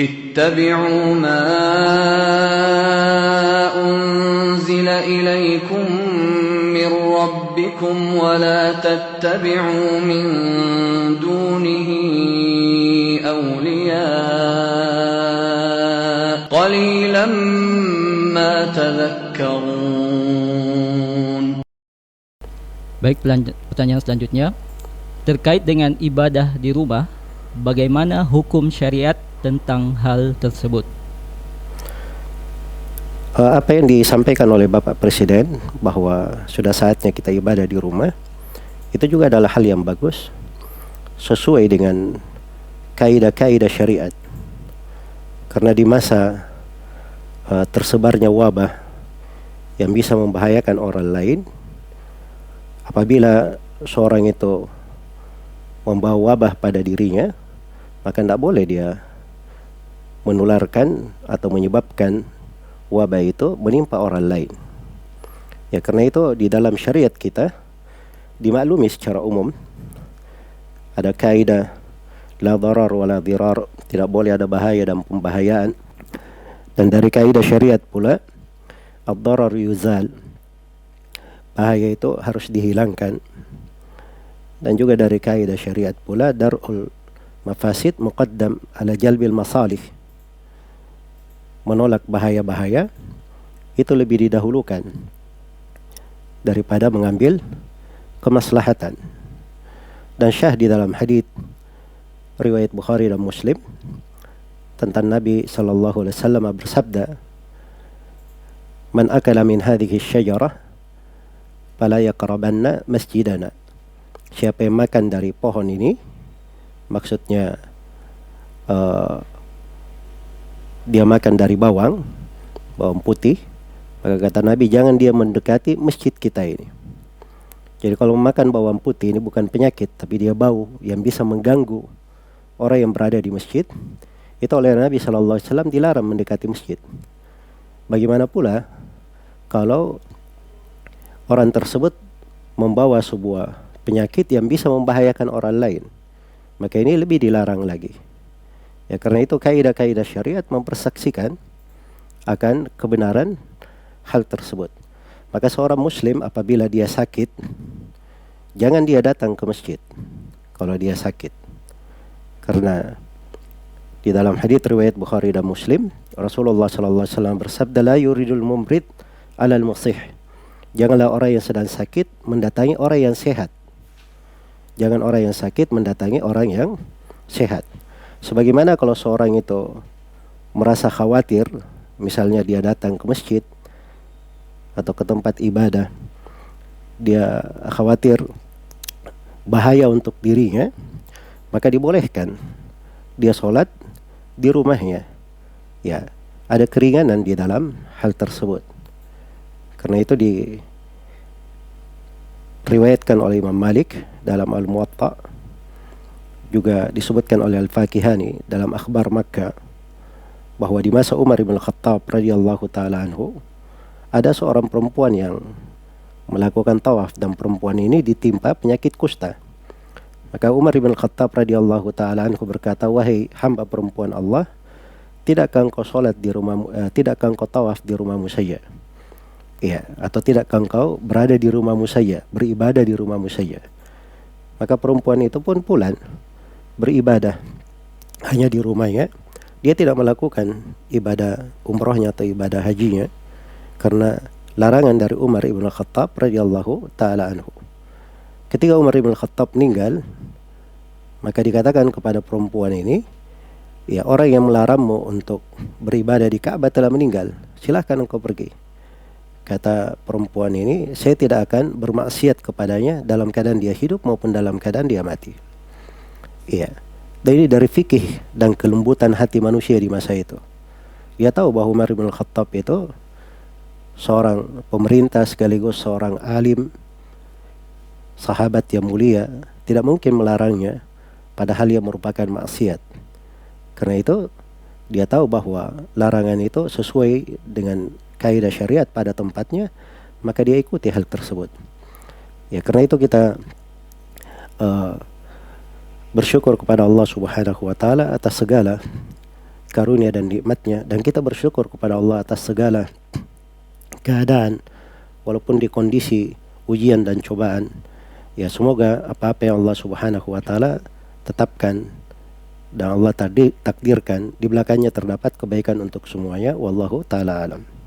اتبعوا ما أنزل إليكم من ربكم ولا تتبعوا من دونه أولياء قليلا ما تذكرون. Baik, pertanyaan selanjutnya terkait dengan ibadah di rumah, bagaimana hukum syariat tentang hal tersebut? Apa yang disampaikan oleh Bapak Presiden bahwa sudah saatnya kita ibadah di rumah, itu juga adalah hal yang bagus sesuai dengan kaidah-kaidah syariat. Karena di masa tersebarnya wabah yang bisa membahayakan orang lain, apabila seorang itu membawa wabah pada dirinya, maka tidak boleh dia menularkan atau menyebabkan wabah itu menimpa orang lain. Ya, karena itu di dalam syariat kita dimaklumi secara umum ada kaidah la darar wa la dirar, tidak boleh ada bahaya dan pembahayaan. Dan dari kaidah syariat pula ad-darar yuzal, bahaya itu harus dihilangkan. Dan juga dari kaidah syariat pula dar'ul mafasid muqaddam ala jalbil masalih, menolak bahaya-bahaya itu lebih didahulukan daripada mengambil kemaslahatan. Dan syah di dalam hadits riwayat Bukhari dan Muslim tentang Nabi sallallahu alaihi wasallam bersabda, "Man akala min hadhihi asy-syajarah fala yaqrabanna masjidana." Siapa yang makan dari pohon ini, maksudnya dia makan dari bawang putih, maka kata Nabi jangan dia mendekati masjid kita ini. Jadi kalau makan bawang putih ini bukan penyakit, tapi dia bau yang bisa mengganggu orang yang berada di masjid. Itu oleh Nabi SAW dilarang mendekati masjid. Bagaimana pula kalau orang tersebut membawa sebuah penyakit yang bisa membahayakan orang lain, maka ini lebih dilarang lagi. Ya, karena itu kaidah-kaidah syariat mempersaksikan akan kebenaran hal tersebut. Maka seorang muslim apabila dia sakit, jangan dia datang ke masjid kalau dia sakit. Karena di dalam hadits riwayat Bukhari dan Muslim, Rasulullah sallallahu alaihi wasallam bersabda, la yuridul mumrid alal musih. Janganlah orang yang sedang sakit mendatangi orang yang sehat. Jangan orang yang sakit mendatangi orang yang sehat. Sebagaimana kalau seorang itu merasa khawatir, misalnya dia datang ke masjid atau ke tempat ibadah, dia khawatir bahaya untuk dirinya, maka dibolehkan dia sholat di rumahnya. Ya, ada keringanan di dalam hal tersebut. Karena itu diriwayatkan oleh Imam Malik dalam Al-Muwatta, juga disebutkan oleh Al-Fakihani dalam Akhbar Makkah, bahwa di masa Umar bin Khattab radhiyallahu taala anhu ada seorang perempuan yang melakukan tawaf dan perempuan ini ditimpa penyakit kusta. Maka Umar bin Khattab radhiyallahu taala anhu berkata, wahai hamba perempuan Allah, tidakkah engkau salat di rumahmu, tidakkah engkau tawaf di rumahmu saja? Ya, atau tidakkah engkau berada di rumahmu saja, beribadah di rumahmu saja? Maka perempuan itu pun pulang beribadah hanya di rumahnya. Dia tidak melakukan ibadah umrohnya atau ibadah hajinya karena larangan dari Umar ibn Khattab radhiyallahu taala anhu. Ketika Umar ibn Khattab meninggal, maka dikatakan kepada perempuan ini, ya, orang yang melarangmu untuk beribadah di Ka'bah telah meninggal, silahkan engkau pergi. Kata perempuan ini, saya tidak akan bermaksiat kepadanya dalam keadaan dia hidup maupun dalam keadaan dia mati. Iya. Dan ini dari fikih dan kelembutan hati manusia di masa itu. Dia tahu bahwa Umar bin Khattab itu seorang pemerintah sekaligus seorang alim, sahabat yang mulia, tidak mungkin melarangnya pada hal yang merupakan maksiat. Karena itu dia tahu bahwa larangan itu sesuai dengan kaidah syariat pada tempatnya, maka dia ikuti hal tersebut. Ya, karena itu kita bersyukur kepada Allah Subhanahu wa taala atas segala karunia dan nikmatnya, dan kita bersyukur kepada Allah atas segala keadaan walaupun di kondisi ujian dan cobaan. Ya, semoga apa-apa yang Allah Subhanahu wa taala tetapkan dan Allah takdirkan di belakangnya terdapat kebaikan untuk semuanya. Wallahu taala alam.